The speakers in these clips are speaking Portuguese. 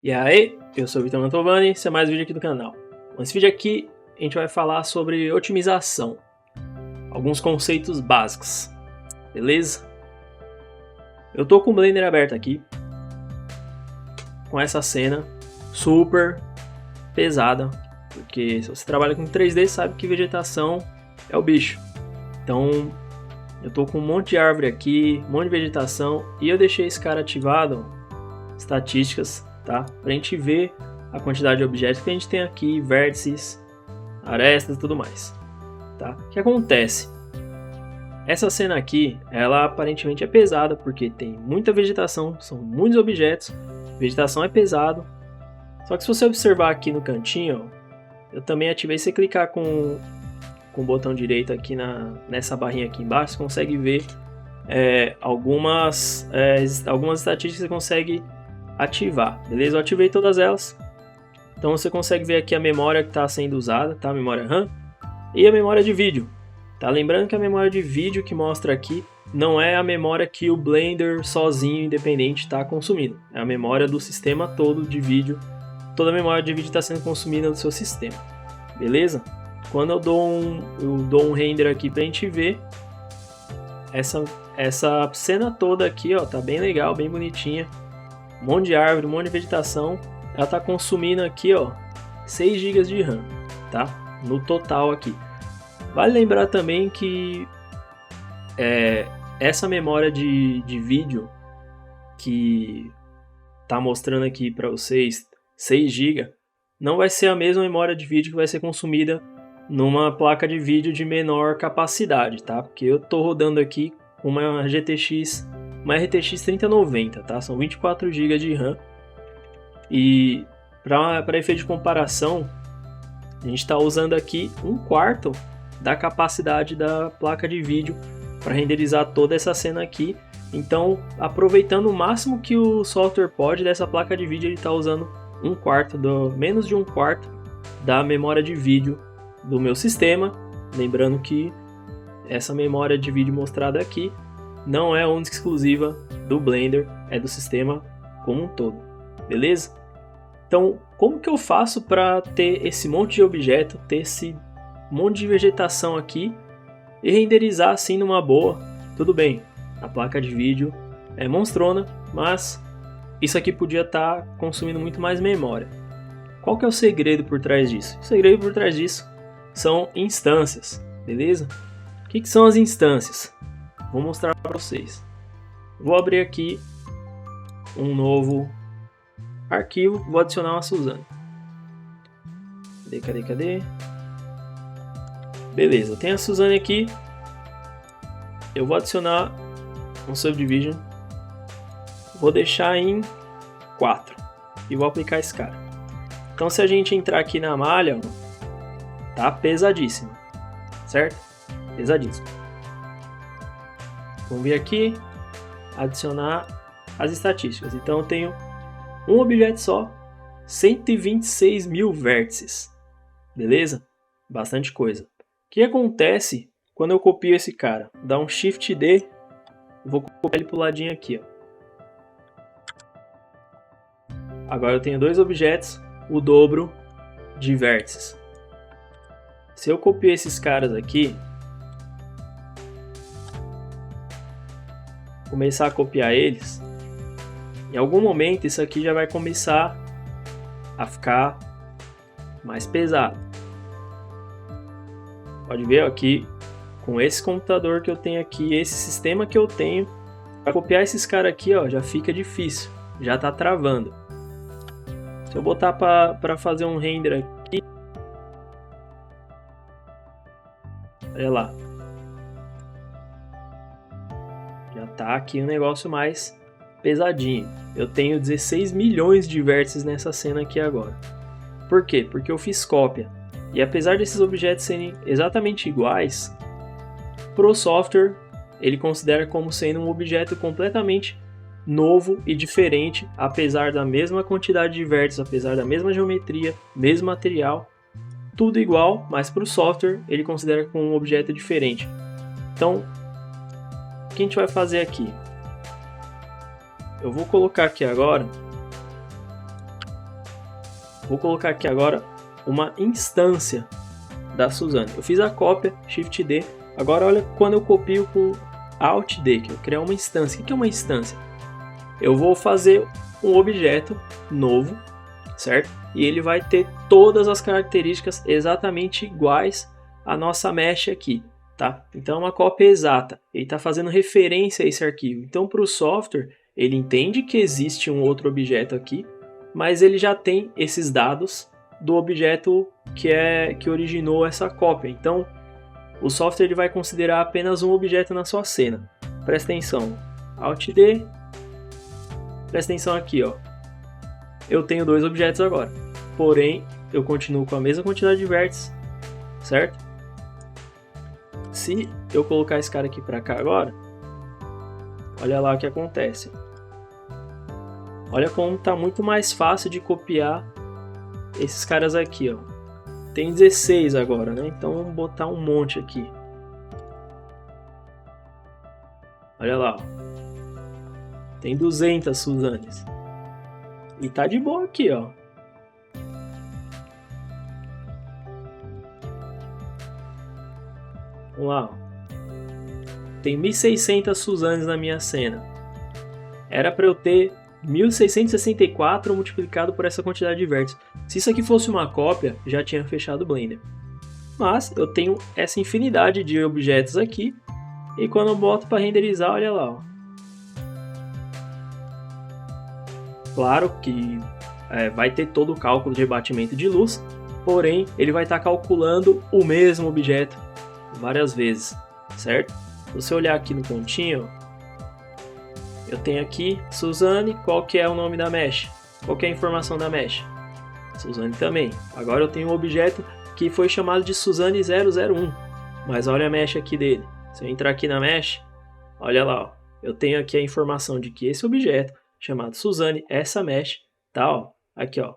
E aí, eu sou o Vitor Mantovani, esse é mais um vídeo aqui do canal. Nesse vídeo aqui, a gente vai falar sobre otimização. Alguns conceitos básicos, beleza? Eu tô com o Blender aberto aqui, com essa cena super pesada, porque se você trabalha com 3D, sabe que vegetação é o bicho. Então, eu tô com um monte de árvore aqui, um monte de vegetação, e eu deixei esse cara ativado, estatísticas, tá? Pra gente ver a quantidade de objetos que a gente tem aqui, vértices, arestas e tudo mais, tá? O que acontece? Essa cena aqui, ela aparentemente é pesada, porque tem muita vegetação, são muitos objetos, vegetação é pesado. Só que se você observar aqui no cantinho, ó, eu também ativei, se você clicar com o botão direito aqui nessa barrinha aqui embaixo, você consegue ver algumas estatísticas que você consegue ativar, beleza? Eu ativei todas elas, então você consegue ver aqui a memória que está sendo usada, tá? A memória RAM e a memória de vídeo, tá? Lembrando que a memória de vídeo que mostra aqui não é a memória que o Blender sozinho, independente, está consumindo, é a memória do sistema todo de vídeo, toda a memória de vídeo está sendo consumida no seu sistema, beleza? Quando eu dou um render aqui pra gente ver essa cena toda aqui, ó, tá bem legal, bem bonitinha. Um monte de árvore, um monte de vegetação. Ela tá consumindo aqui, ó, 6 GB de RAM, tá? No total aqui. Vale lembrar também que essa memória de vídeo que tá mostrando aqui para vocês, 6 GB, não vai ser a mesma memória de vídeo que vai ser consumida numa placa de vídeo de menor capacidade, tá? Porque eu tô rodando aqui com uma RTX 3090, tá? São 24 GB de RAM. E para efeito de comparação, a gente está usando aqui 1/4 da capacidade da placa de vídeo para renderizar toda essa cena aqui. Então, aproveitando o máximo que o software pode dessa placa de vídeo, ele está usando menos de 1/4 da memória de vídeo do meu sistema. Lembrando que essa memória de vídeo mostrada aqui não é única exclusiva do Blender, é do sistema como um todo, beleza? Então, como que eu faço para ter esse monte de objeto, ter esse monte de vegetação aqui e renderizar assim numa boa? Tudo bem, a placa de vídeo é monstrona, mas isso aqui podia estar consumindo muito mais memória. Qual que é o segredo por trás disso? O segredo por trás disso são instâncias, beleza? O que são as instâncias? Vou mostrar para vocês. Vou abrir aqui um novo arquivo, vou adicionar uma Suzanne. Cadê? Beleza, eu tenho a Suzanne aqui. Eu vou adicionar um Subdivision. Vou deixar em 4 e vou aplicar esse cara. Então, se a gente entrar aqui na malha, tá pesadíssimo, certo? Pesadíssimo. Vamos vir aqui, adicionar as estatísticas. Então eu tenho um objeto só, 126 mil vértices, beleza? Bastante coisa. O que acontece quando eu copio esse cara? Dá um Shift D, vou copiar ele pro ladinho aqui, ó. Agora eu tenho dois objetos, o dobro de vértices. Se eu copiar esses caras aqui, começar a copiar eles, em algum momento isso aqui já vai começar a ficar mais pesado. Pode ver aqui, com esse computador que eu tenho aqui, esse sistema que eu tenho, para copiar esses caras aqui, ó, já fica difícil, já tá travando. Se eu botar para fazer um render aqui, olha lá, já tá aqui um negócio mais pesadinho. Eu tenho 16 milhões de vértices nessa cena aqui agora. Por quê? Porque eu fiz cópia. E apesar desses objetos serem exatamente iguais, pro software ele considera como sendo um objeto completamente novo e diferente, apesar da mesma quantidade de vértices, apesar da mesma geometria, mesmo material, tudo igual, mas para o software ele considera como um objeto diferente. Então, o que a gente vai fazer aqui? Eu vou colocar aqui agora Vou colocar aqui agora uma instância da Suzane. Eu fiz a cópia, Shift D. Agora olha quando eu copio com Alt D, que eu criar uma instância. O que é uma instância? Eu vou fazer um objeto novo, certo? E ele vai ter todas as características exatamente iguais à nossa mesh aqui, tá? Então é uma cópia exata. Ele está fazendo referência a esse arquivo. Então para o software, ele entende que existe um outro objeto aqui, mas ele já tem esses dados do objeto que originou essa cópia. Então o software ele vai considerar apenas um objeto na sua cena. Presta atenção. Alt D. Presta atenção aqui, ó. Eu tenho dois objetos agora. Porém, eu continuo com a mesma quantidade de vértices, certo? Se eu colocar esse cara aqui para cá agora, olha lá o que acontece. Olha como está muito mais fácil de copiar esses caras aqui, ó. Tem 16 agora, né? Então vamos botar um monte aqui. Olha lá, ó. Tem 200 Suzanes. E tá de boa aqui, ó. Vamos lá, ó. Tem 1600 Suzanes na minha cena. Era para eu ter 1664 multiplicado por essa quantidade de vértices. Se isso aqui fosse uma cópia, já tinha fechado o Blender. Mas eu tenho essa infinidade de objetos aqui. E quando eu boto para renderizar, olha lá, ó. Claro que vai ter todo o cálculo de rebatimento de luz, porém ele vai estar calculando o mesmo objeto várias vezes, certo? Se você olhar aqui no pontinho, eu tenho aqui Suzane, qual que é o nome da mesh? Qual que é a informação da mesh? Suzane também. Agora eu tenho um objeto que foi chamado de Suzane 001, mas olha a mesh aqui dele. Se eu entrar aqui na mesh, olha lá, ó, eu tenho aqui a informação de que esse objeto chamado Suzane, essa mesh, tá, ó, aqui, ó.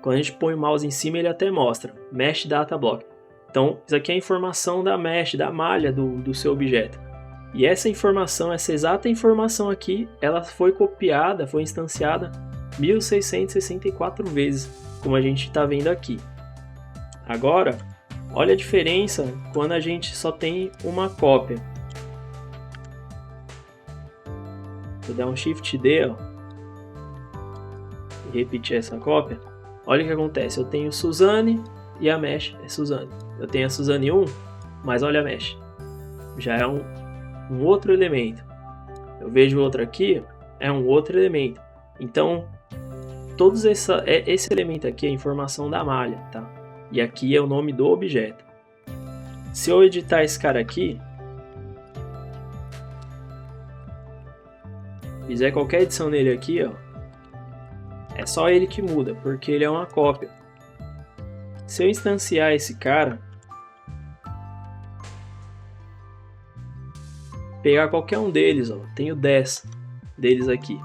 Quando a gente põe o mouse em cima, ele até mostra Mesh Data Block. Então, isso aqui é a informação da mesh, da malha do seu objeto. E essa informação, essa exata informação aqui, ela foi copiada, foi instanciada 1664 vezes, como a gente está vendo aqui. Agora, olha a diferença quando a gente só tem uma cópia. Se eu der um Shift D, ó, e repetir essa cópia, olha o que acontece. Eu tenho Suzane e a mesh é Suzane. Eu tenho a Suzane 1, mas olha a mesh. Já é um outro elemento. Eu vejo outro aqui, é um outro elemento. Então, todos esse elemento aqui é a informação da malha, tá? E aqui é o nome do objeto. Se eu editar esse cara aqui, fizer qualquer edição nele aqui, ó, é só ele que muda, porque ele é uma cópia. Se eu instanciar esse cara, pegar qualquer um deles, ó, tenho 10 deles aqui.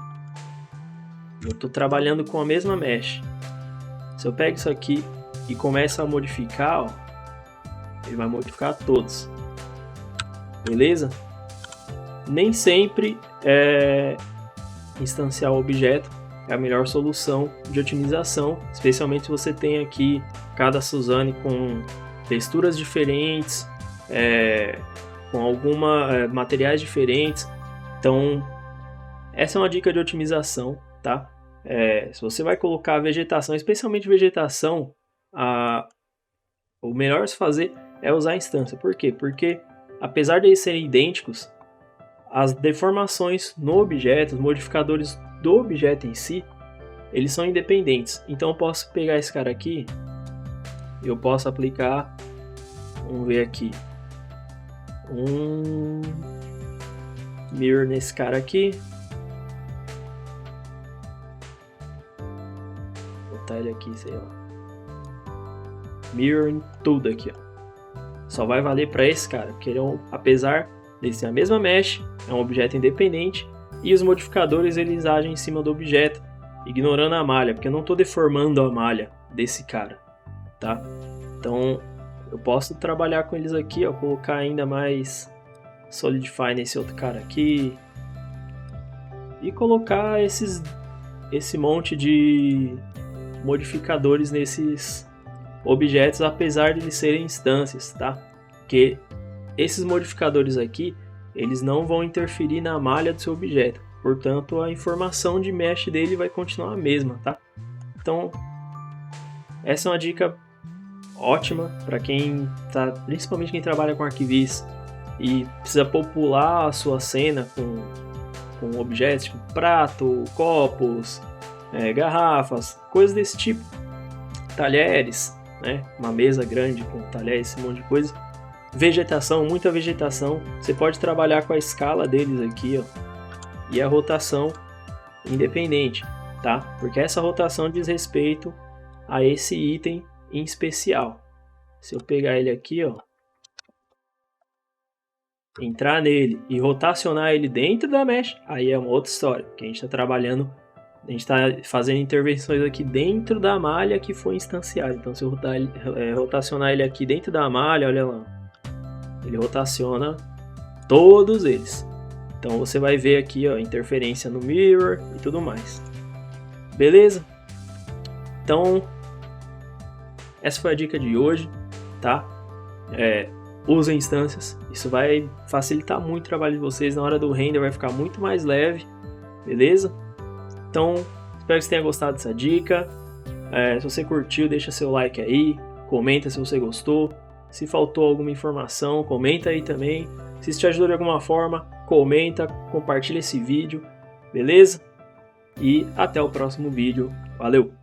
Eu estou trabalhando com a mesma mesh. Se eu pego isso aqui e começo a modificar, ó, ele vai modificar todos. Beleza? Nem sempre instanciar o objeto é a melhor solução de otimização, especialmente se você tem aqui cada Suzane com texturas diferentes, com alguns materiais diferentes. Então, essa é uma dica de otimização, tá? Se você vai colocar vegetação, especialmente vegetação, o melhor a se fazer é usar a instância. Por quê? Porque apesar de eles serem idênticos, as deformações no objeto, os modificadores do objeto em si, eles são independentes. Então eu posso pegar esse cara aqui, eu posso aplicar, vamos ver aqui, um mirror nesse cara aqui, vou botar ele aqui, sei lá, mirror em tudo aqui, ó. Só vai valer para esse cara, porque ele apesar de ser a mesma mesh, é um objeto independente, e os modificadores eles agem em cima do objeto, ignorando a malha, porque eu não estou deformando a malha desse cara, tá? Então eu posso trabalhar com eles aqui, ó, colocar ainda mais Solidify nesse outro cara aqui e colocar esse monte de modificadores nesses objetos, apesar de eles serem instâncias, tá? Porque esses modificadores aqui, eles não vão interferir na malha do seu objeto, portanto a informação de mesh dele vai continuar a mesma, tá? Então essa é uma dica ótima para quem tá, principalmente quem trabalha com arquivis e precisa popular a sua cena com objetos tipo prato, copos, garrafas, coisas desse tipo, talheres, né? Uma mesa grande com talheres, esse monte de coisa. Vegetação, muita vegetação. Você pode trabalhar com a escala deles aqui, ó, e a rotação independente, tá? Porque essa rotação diz respeito a esse item em especial. Se eu pegar ele aqui, ó, entrar nele e rotacionar ele dentro da mesh, aí é uma outra história, porque a gente está trabalhando, a gente está fazendo intervenções aqui dentro da malha que foi instanciada. Então se eu rotacionar ele aqui dentro da malha, olha lá, ele rotaciona todos eles. Então você vai ver aqui, ó, interferência no mirror e tudo mais. Beleza? Então essa foi a dica de hoje, tá? Usem instâncias, isso vai facilitar muito o trabalho de vocês. Na hora do render vai ficar muito mais leve, beleza? Então, espero que você tenha gostado dessa dica. Se você curtiu, deixa seu like aí, comenta se você gostou. Se faltou alguma informação, comenta aí também. Se isso te ajudou de alguma forma, comenta, compartilha esse vídeo, beleza? E até o próximo vídeo. Valeu!